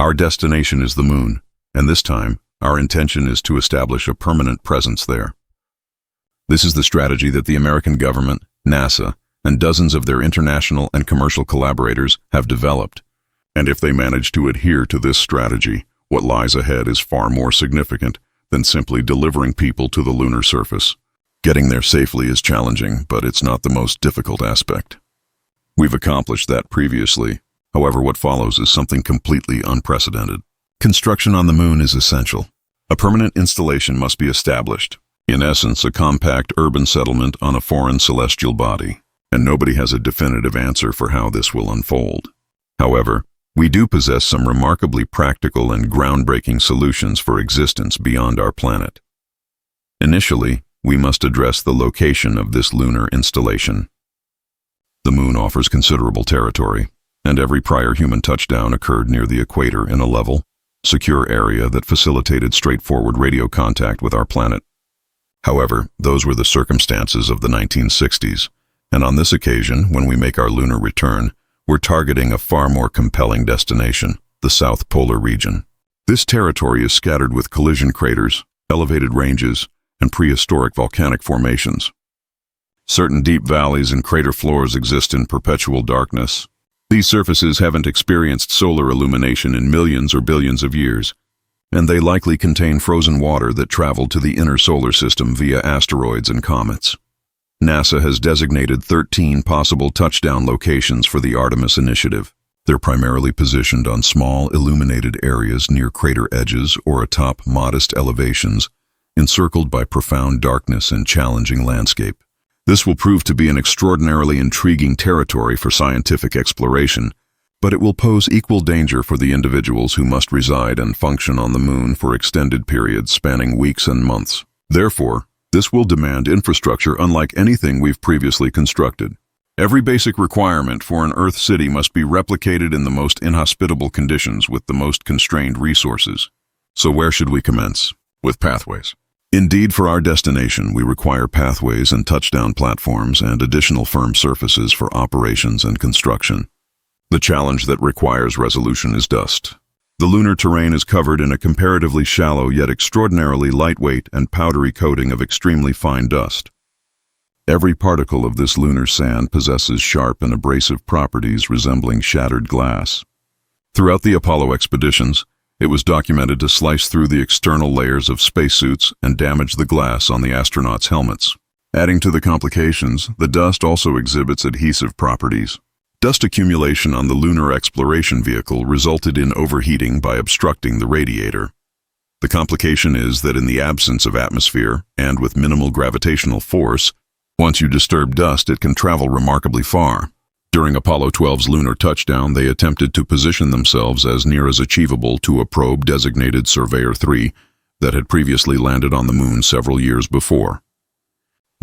Our destination is the moon, and this time, our intention is to establish a permanent presence there. This is the strategy that the American government, NASA, and dozens of their international and commercial collaborators have developed. And if they manage to adhere to this strategy, what lies ahead is far more significant than simply delivering people to the lunar surface. Getting there safely is challenging, but it's not the most difficult aspect. We've accomplished that previously. However, what follows is something completely unprecedented. Construction on the moon is essential. A permanent installation must be established. In essence, a compact urban settlement on a foreign celestial body. And nobody has a definitive answer for how this will unfold. However, we do possess some remarkably practical and groundbreaking solutions for existence beyond our planet. Initially, we must address the location of this lunar installation. The moon offers considerable territory, and every prior human touchdown occurred near the equator in a level, secure area that facilitated straightforward radio contact with our planet. However, those were the circumstances of the 1960s, and on this occasion, when we make our lunar return, we're targeting a far more compelling destination, the South Polar region. This territory is scattered with collision craters, elevated ranges, and prehistoric volcanic formations. Certain deep valleys and crater floors exist in perpetual darkness. These surfaces haven't experienced solar illumination in millions or billions of years, and they likely contain frozen water that traveled to the inner solar system via asteroids and comets. NASA has designated 13 possible touchdown locations for the Artemis initiative. They're primarily positioned on small, illuminated areas near crater edges or atop modest elevations, encircled by profound darkness and challenging landscape. This will prove to be an extraordinarily intriguing territory for scientific exploration, but it will pose equal danger for the individuals who must reside and function on the moon for extended periods spanning weeks and months. Therefore, this will demand infrastructure unlike anything we've previously constructed. Every basic requirement for an Earth city must be replicated in the most inhospitable conditions with the most constrained resources. So where should we commence? With pathways. Indeed, for our destination, we require pathways and touchdown platforms and additional firm surfaces for operations and construction. The challenge that requires resolution is dust. The lunar terrain is covered in a comparatively shallow yet extraordinarily lightweight and powdery coating of extremely fine dust. Every particle of this lunar sand possesses sharp and abrasive properties resembling shattered glass. Throughout the Apollo expeditions, it was documented to slice through the external layers of spacesuits and damage the glass on the astronauts' helmets. Adding to the complications, the dust also exhibits adhesive properties. Dust accumulation on the lunar exploration vehicle resulted in overheating by obstructing the radiator. The complication is that in the absence of atmosphere and with minimal gravitational force, once you disturb dust, it can travel remarkably far. During Apollo 12's lunar touchdown, they attempted to position themselves as near as achievable to a probe designated Surveyor 3 that had previously landed on the moon several years before.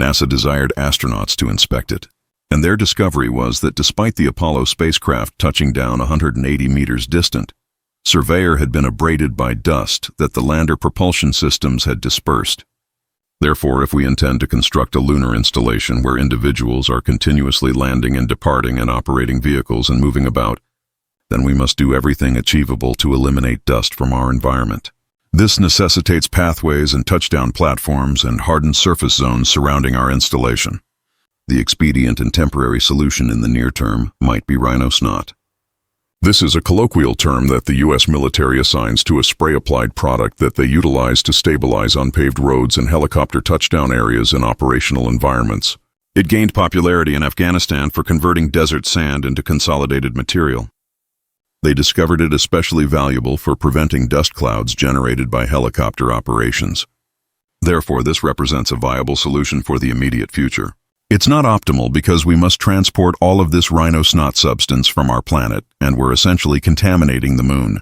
NASA desired astronauts to inspect it, and their discovery was that despite the Apollo spacecraft touching down 180 meters distant, Surveyor had been abraded by dust that the lander propulsion systems had dispersed. Therefore, if we intend to construct a lunar installation where individuals are continuously landing and departing and operating vehicles and moving about, then we must do everything achievable to eliminate dust from our environment. This necessitates pathways and touchdown platforms and hardened surface zones surrounding our installation. The expedient and temporary solution in the near term might be rhino snot. This is a colloquial term that the U.S. military assigns to a spray-applied product that they utilize to stabilize unpaved roads and helicopter touchdown areas in operational environments. It gained popularity in Afghanistan for converting desert sand into consolidated material. They discovered it especially valuable for preventing dust clouds generated by helicopter operations. Therefore, this represents a viable solution for the immediate future. It's not optimal because we must transport all of this rhino snot substance from our planet, and we're essentially contaminating the moon,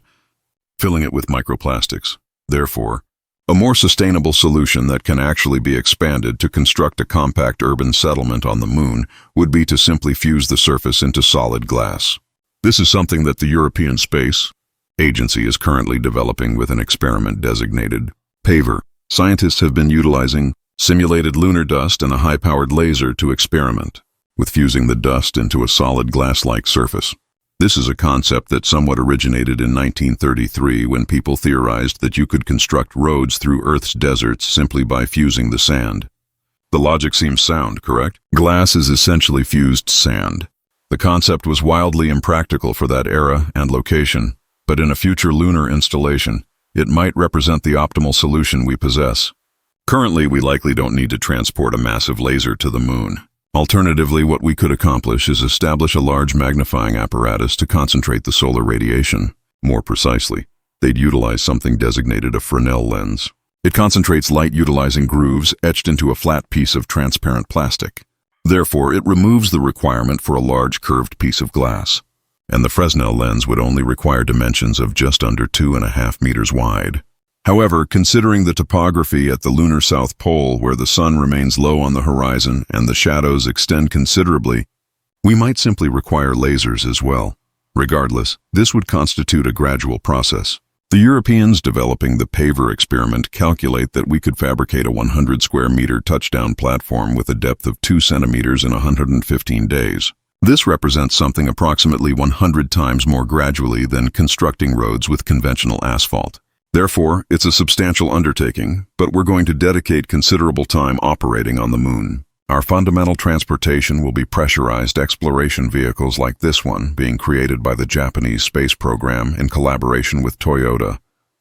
filling it with microplastics. Therefore, a more sustainable solution that can actually be expanded to construct a compact urban settlement on the moon would be to simply fuse the surface into solid glass. This is something that the European Space Agency is currently developing with an experiment designated PAVR. Scientists have been utilizing simulated lunar dust and a high-powered laser to experiment with fusing the dust into a solid glass-like surface. This is a concept that somewhat originated in 1933 when people theorized that you could construct roads through Earth's deserts simply by fusing the sand. The logic seems sound, correct? Glass is essentially fused sand. The concept was wildly impractical for that era and location, but in a future lunar installation, it might represent the optimal solution we possess. Currently, we likely don't need to transport a massive laser to the moon. Alternatively, what we could accomplish is establish a large magnifying apparatus to concentrate the solar radiation. More precisely, they'd utilize something designated a Fresnel lens. It concentrates light utilizing grooves etched into a flat piece of transparent plastic. Therefore, it removes the requirement for a large curved piece of glass. And the Fresnel lens would only require dimensions of just under 2.5 meters wide. However, considering the topography at the lunar South Pole where the sun remains low on the horizon and the shadows extend considerably, we might simply require lasers as well. Regardless, this would constitute a gradual process. The Europeans developing the paver experiment calculate that we could fabricate a 100 square meter touchdown platform with a depth of 2 centimeters in 115 days. This represents something approximately 100 times more gradually than constructing roads with conventional asphalt. Therefore, it's a substantial undertaking, but we're going to dedicate considerable time operating on the moon. Our fundamental transportation will be pressurized exploration vehicles like this one being created by the Japanese space program in collaboration with Toyota,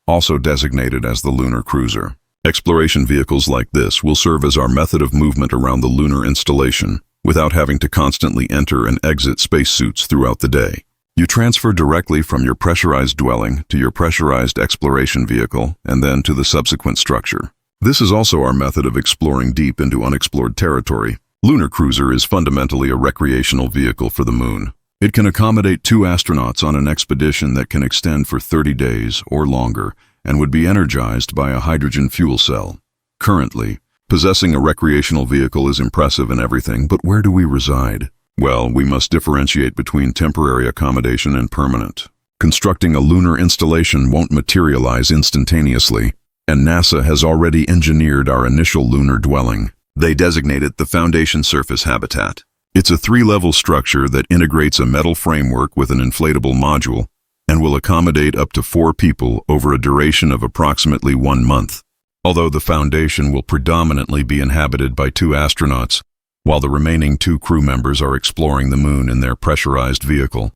also designated as the Lunar Cruiser. Exploration vehicles like this will serve as our method of movement around the lunar installation, without having to constantly enter and exit spacesuits throughout the day. You transfer directly from your pressurized dwelling to your pressurized exploration vehicle and then to the subsequent structure. This is also our method of exploring deep into unexplored territory. Lunar Cruiser is fundamentally a recreational vehicle for the moon. It can accommodate 2 astronauts on an expedition that can extend for 30 days or longer and would be energized by a hydrogen fuel cell. Currently, possessing a recreational vehicle is impressive and everything, but where do we reside? Well, we must differentiate between temporary accommodation and permanent. Constructing a lunar installation won't materialize instantaneously, and NASA has already engineered our initial lunar dwelling. They designate it the Foundation Surface Habitat. It's a 3-level structure that integrates a metal framework with an inflatable module and will accommodate up to 4 people over a duration of approximately 1 month. Although the foundation will predominantly be inhabited by 2 astronauts, while the remaining 2 crew members are exploring the moon in their pressurized vehicle.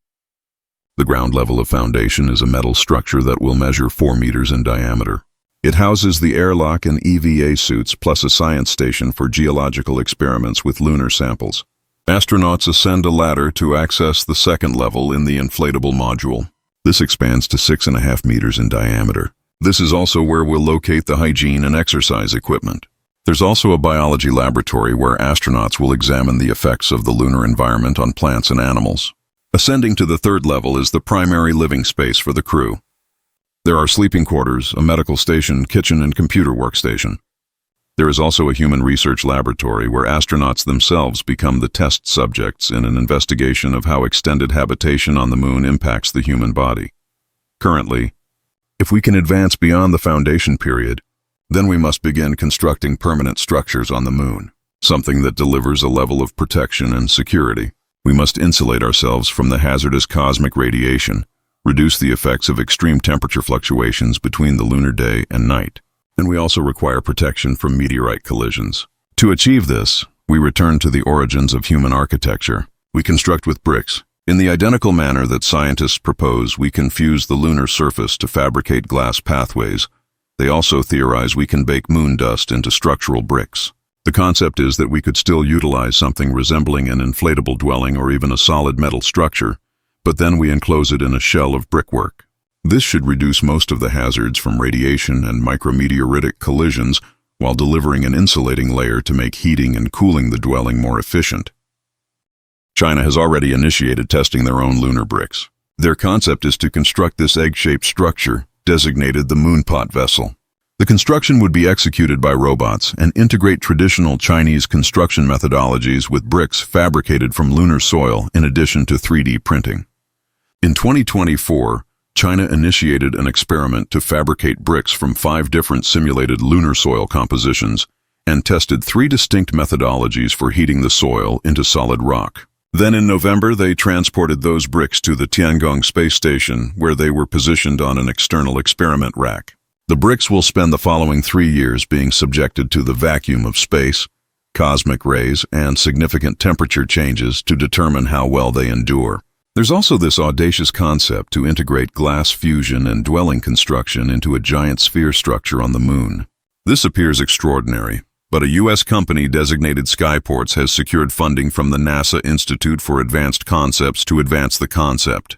The ground level of foundation is a metal structure that will measure 4 meters in diameter. It houses the airlock and EVA suits plus a science station for geological experiments with lunar samples. Astronauts ascend a ladder to access the 2nd level in the inflatable module. This expands to 6.5 meters in diameter. This is also where we'll locate the hygiene and exercise equipment. There's also a biology laboratory where astronauts will examine the effects of the lunar environment on plants and animals. Ascending to the 3rd level is the primary living space for the crew. There are sleeping quarters, a medical station, kitchen, and computer workstation. There is also a human research laboratory where astronauts themselves become the test subjects in an investigation of how extended habitation on the moon impacts the human body. Currently, if we can advance beyond the foundation period, then we must begin constructing permanent structures on the moon, something that delivers a level of protection and security. We must insulate ourselves from the hazardous cosmic radiation, reduce the effects of extreme temperature fluctuations between the lunar day and night, and we also require protection from meteorite collisions. To achieve this, we return to the origins of human architecture. We construct with bricks. In the identical manner that scientists propose, we can fuse the lunar surface to fabricate glass pathways. They also theorize we can bake moon dust into structural bricks. The concept is that we could still utilize something resembling an inflatable dwelling or even a solid metal structure, but then we enclose it in a shell of brickwork. This should reduce most of the hazards from radiation and micrometeoritic collisions while delivering an insulating layer to make heating and cooling the dwelling more efficient. China has already initiated testing their own lunar bricks. Their concept is to construct this egg-shaped structure, designated the Moonpot vessel. The construction would be executed by robots and integrate traditional Chinese construction methodologies with bricks fabricated from lunar soil in addition to 3D printing. In 2024, China initiated an experiment to fabricate bricks from 5 different simulated lunar soil compositions and tested 3 distinct methodologies for heating the soil into solid rock. Then in November, they transported those bricks to the Tiangong space station, where they were positioned on an external experiment rack. The bricks will spend the following 3 years being subjected to the vacuum of space, cosmic rays, and significant temperature changes to determine how well they endure. There's also this audacious concept to integrate glass fusion and dwelling construction into a giant sphere structure on the moon. This appears extraordinary, but a U.S. company designated Skyports has secured funding from the NASA Institute for Advanced Concepts to advance the concept.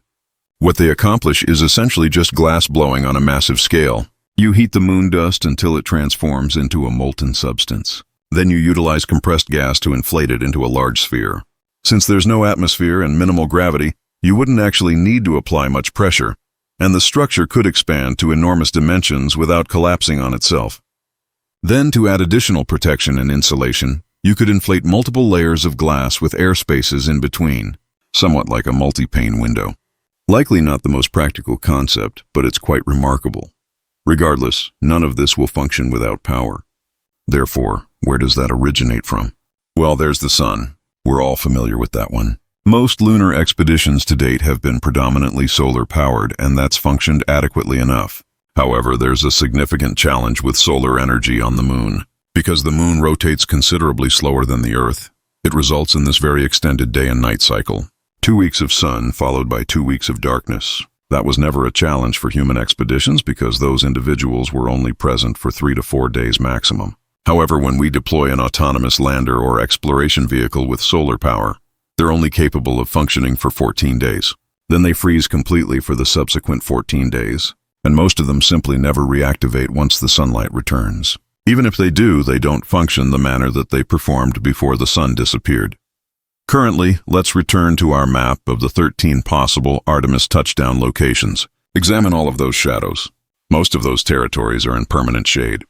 What they accomplish is essentially just glass blowing on a massive scale. You heat the moon dust until it transforms into a molten substance. Then you utilize compressed gas to inflate it into a large sphere. Since there's no atmosphere and minimal gravity, you wouldn't actually need to apply much pressure, and the structure could expand to enormous dimensions without collapsing on itself. Then, to add additional protection and insulation, you could inflate multiple layers of glass with air spaces in between, somewhat like a multi-pane window. Likely not the most practical concept, but it's quite remarkable. Regardless, none of this will function without power. Therefore, where does that originate from? Well, there's the sun. We're all familiar with that one. Most lunar expeditions to date have been predominantly solar-powered, and that's functioned adequately enough. However, there's a significant challenge with solar energy on the moon. Because the moon rotates considerably slower than the Earth, it results in this very extended day and night cycle. 2 weeks of sun followed by 2 weeks of darkness. That was never a challenge for human expeditions because those individuals were only present for 3 to 4 days maximum. However, when we deploy an autonomous lander or exploration vehicle with solar power, they're only capable of functioning for 14 days. Then they freeze completely for the subsequent 14 days. And most of them simply never reactivate once the sunlight returns. Even if they do, they don't function the manner that they performed before the sun disappeared. Currently, let's return to our map of the 13 possible Artemis touchdown locations. Examine all of those shadows. Most of those territories are in permanent shade.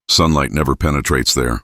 Sunlight never penetrates there.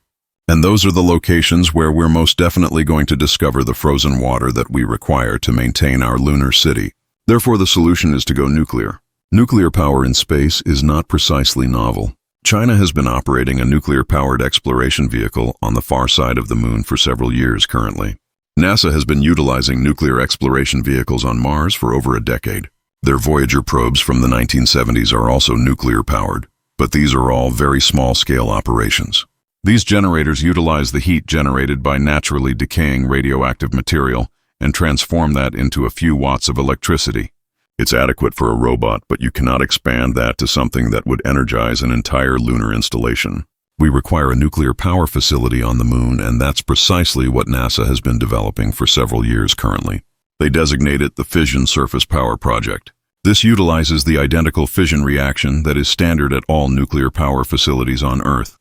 And those are the locations where we're most definitely going to discover the frozen water that we require to maintain our lunar city. Therefore, the solution is to go nuclear. Nuclear power in space is not precisely novel. China has been operating a nuclear-powered exploration vehicle on the far side of the moon for several years currently. NASA has been utilizing nuclear exploration vehicles on Mars for over a decade. Their Voyager probes from the 1970s are also nuclear-powered, but these are all very small-scale operations. These generators utilize the heat generated by naturally decaying radioactive material and transform that into a few watts of electricity. It's adequate for a robot, but you cannot expand that to something that would energize an entire lunar installation. We require a nuclear power facility on the moon, and that's precisely what NASA has been developing for several years currently. They designate it the Fission Surface Power Project. This utilizes the identical fission reaction that is standard at all nuclear power facilities on Earth.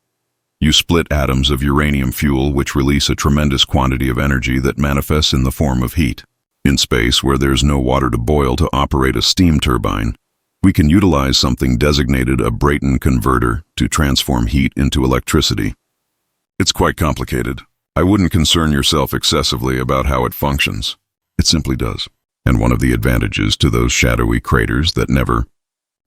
You split atoms of uranium fuel, which release a tremendous quantity of energy that manifests in the form of heat. In space, where there's no water to boil to operate a steam turbine, we can utilize something designated a Brayton converter to transform heat into electricity. It's quite complicated. I wouldn't concern yourself excessively about how it functions. It simply does. And one of the advantages to those shadowy craters that never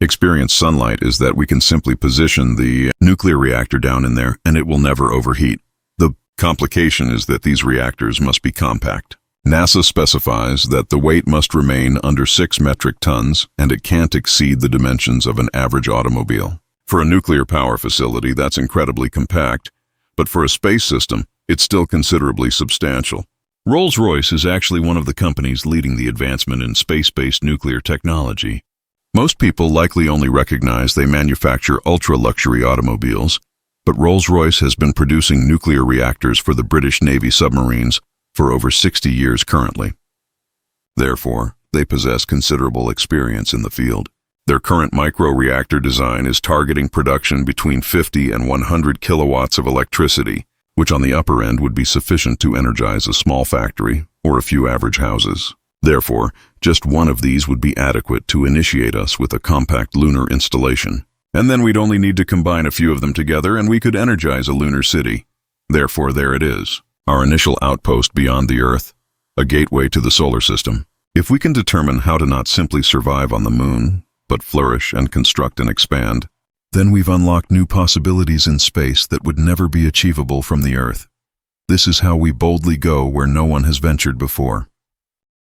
experience sunlight is that we can simply position the nuclear reactor down in there and it will never overheat. The complication is that these reactors must be compact. NASA specifies that the weight must remain under 6 metric tons and it can't exceed the dimensions of an average automobile. For a nuclear power facility, that's incredibly compact, but for a space system, it's still considerably substantial. Rolls-Royce is actually one of the companies leading the advancement in space-based nuclear technology. Most people likely only recognize they manufacture ultra-luxury automobiles, but Rolls-Royce has been producing nuclear reactors for the British Navy submarines for over 60 years currently. Therefore, they possess considerable experience in the field. Their current micro-reactor design is targeting production between 50 and 100 kilowatts of electricity, which on the upper end would be sufficient to energize a small factory or a few average houses. Therefore, just one of these would be adequate to initiate us with a compact lunar installation. And then we'd only need to combine a few of them together and we could energize a lunar city. Therefore, there it is. Our initial outpost beyond the Earth, a gateway to the solar system. If we can determine how to not simply survive on the moon, but flourish and construct and expand, then we've unlocked new possibilities in space that would never be achievable from the Earth. This is how we boldly go where no one has ventured before.